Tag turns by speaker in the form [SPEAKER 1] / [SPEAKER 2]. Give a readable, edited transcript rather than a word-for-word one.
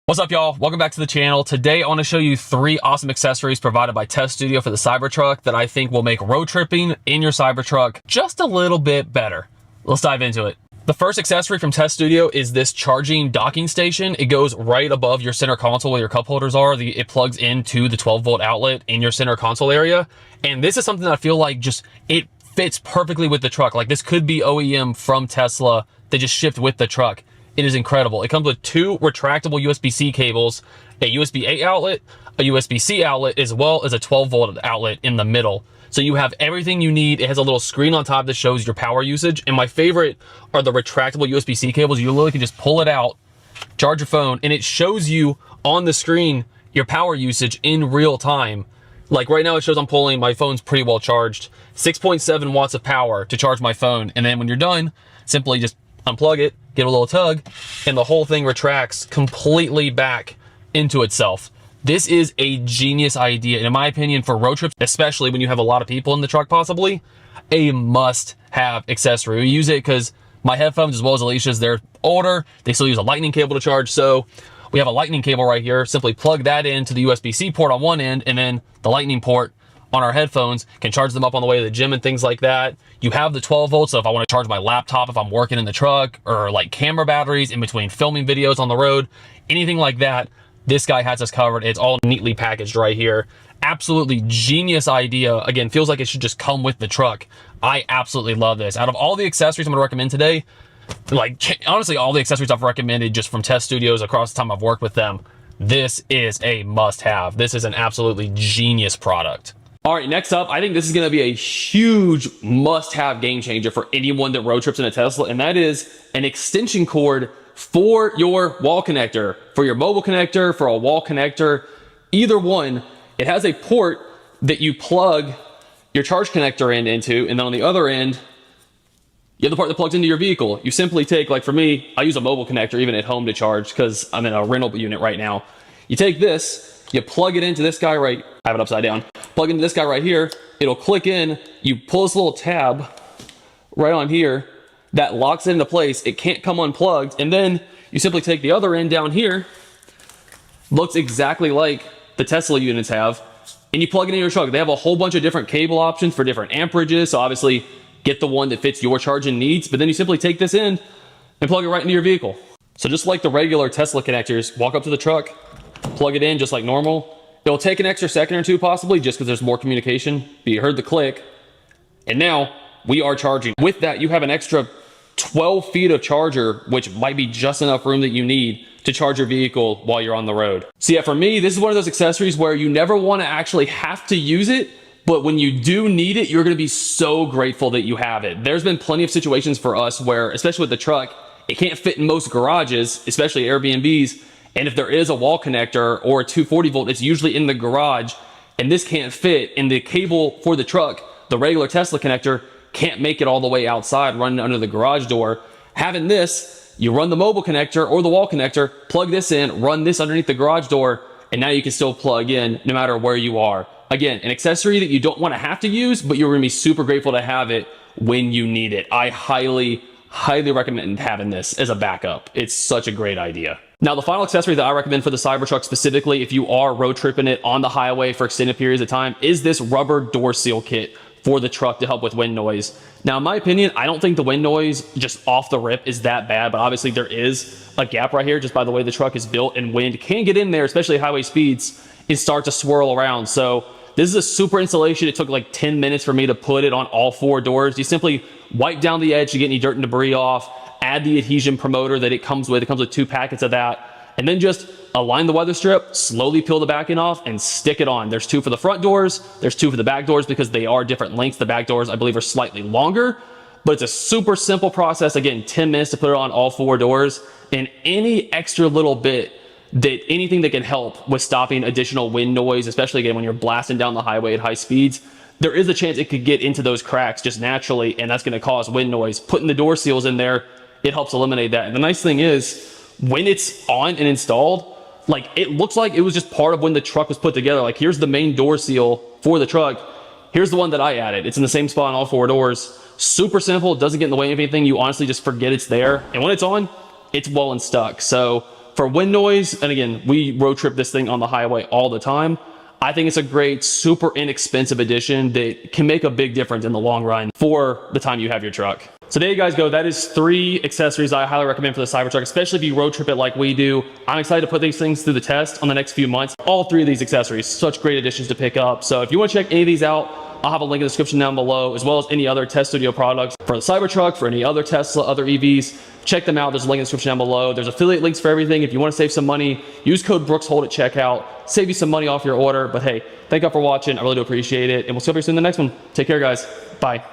[SPEAKER 1] What's up, y'all? Welcome back to the channel. Today, I want to show you 3 awesome accessories provided by TesStudio for the Cybertruck that I think will make road tripping in your Cybertruck just a little bit better. Let's dive into it. The first accessory from TesStudio is this charging docking station. It goes right above your center console where your cup holders are. It plugs into the 12-volt outlet in your center console area. And this is something that I feel like it fits perfectly with the truck. Like, this could be OEM from Tesla that just shipped with the truck. It is incredible. It comes with 2 retractable USB-C cables, a USB-A outlet, a USB-C outlet, as well as a 12-volt outlet in the middle. So you have everything you need. It has a little screen on top that shows your power usage. And my favorite are the retractable USB-C cables. You literally can just pull it out, charge your phone, and it shows you on the screen your power usage in real time. Like right now, it shows I'm pulling, my phone's pretty well charged, 6.7 watts of power to charge my phone. And then when you're done, simply just unplug it, give it a little tug, and the whole thing retracts completely back into itself. This is a genius idea, and in my opinion, for road trips, especially when you have a lot of people in the truck, possibly a must-have accessory. We use it because my headphones, as well as Alicia's, they're older. They still use a lightning cable to charge, so we have a lightning cable right here. Simply plug that into the USB-C port on one end, and then the lightning port on our headphones can charge them up on the way to the gym and things like that. You have the 12 volts, so if I want to charge my laptop, if I'm working in the truck, or like camera batteries in between filming videos on the road, anything like that, this guy has us covered. It's all neatly packaged right here. Absolutely genius idea. Again, feels like it should just come with the truck. I absolutely love this. Out of all the accessories I'm going to recommend today, like honestly, all the accessories I've recommended just from TesStudios across the time I've worked with them, this is a must-have. This is an absolutely genius product. All right, next up, I think this is going to be a huge must-have game changer for anyone that road trips in a Tesla, and that is an extension cord for your wall connector, for your mobile connector, for a wall connector, either one. It has a port that you plug your charge connector into, and then on the other end, you have the part that plugs into your vehicle. You simply take, like for me, I use a mobile connector even at home to charge because I'm in a rental unit right now. You take this, you plug it into this guy right, I have it upside down, plug into this guy right here, it'll click in, you pull this little tab right on here, that locks it into place, it can't come unplugged, and then you simply take the other end down here, looks exactly like the Tesla units have, and you plug it in your truck. They have a whole bunch of different cable options for different amperages, so obviously get the one that fits your charging needs, but then you simply take this in and plug it right into your vehicle. So just like the regular Tesla connectors, walk up to the truck, plug it in just like normal. It'll take an extra second or two possibly just because there's more communication, but you heard the click, and now we are charging. With that, you have an extra 12 feet of charger, which might be just enough room that you need to charge your vehicle while you're on the road. So yeah, for me, this is one of those accessories where you never want to actually have to use it, but when you do need it, you're going to be so grateful that you have it. There's been plenty of situations for us where, especially with the truck, it can't fit in most garages, especially Airbnbs. And if there is a wall connector or a 240 volt, it's usually in the garage, and this can't fit. And the cable for the truck, the regular Tesla connector, can't make it all the way outside, running under the garage door. Having this, you run the mobile connector or the wall connector, plug this in, run this underneath the garage door, and now you can still plug in no matter where you are. Again, an accessory that you don't want to have to use, but you're going to be super grateful to have it when you need it. I highly recommend having this as a backup. It's such a great idea. Now, the final accessory that I recommend for the Cybertruck specifically, if you are road tripping it on the highway for extended periods of time, is this rubber door seal kit for the truck to help with wind noise. Now, in my opinion, I don't think the wind noise just off the rip is that bad, but obviously there is a gap right here just by the way the truck is built, and wind can get in there, especially at highway speeds, and start to swirl around. So this is a super installation. It took like 10 minutes for me to put it on all 4 doors. You simply wipe down the edge to get any dirt and debris off, add the adhesion promoter that it comes with. It comes with 2 packets of that. And then just align the weather strip, slowly peel the backing off, and stick it on. There's 2 for the front doors. There's 2 for the back doors because they are different lengths. The back doors, I believe, are slightly longer, but it's a super simple process. Again, 10 minutes to put it on all 4 doors. And any extra little bit anything that can help with stopping additional wind noise, especially again, when you're blasting down the highway at high speeds, there is a chance it could get into those cracks just naturally, and that's going to cause wind noise. Putting the door seals in there, it helps eliminate that. And the nice thing is, when it's on and installed, like it looks like it was just part of when the truck was put together. Like here's the main door seal for the truck. Here's the one that I added. It's in the same spot on all 4 doors. Super simple. It doesn't get in the way of anything. You honestly just forget it's there. And when it's on, it's well and stuck. So for wind noise, and again, we road trip this thing on the highway all the time, I think it's a great, super inexpensive addition that can make a big difference in the long run for the time you have your truck. So there you guys go. That is 3 accessories I highly recommend for the Cybertruck, especially if you road trip it like we do. I'm excited to put these things through the test on the next few months. All 3 of these accessories, such great additions to pick up. So if you want to check any of these out, I'll have a link in the description down below, as well as any other TesStudio products for the Cybertruck, for any other Tesla, other EVs. Check them out. There's a link in the description down below. There's affiliate links for everything. If you want to save some money, use code BrooksHold at checkout. Save you some money off your order. But hey, thank you all for watching. I really do appreciate it. And we'll see you soon in the next one. Take care, guys. Bye.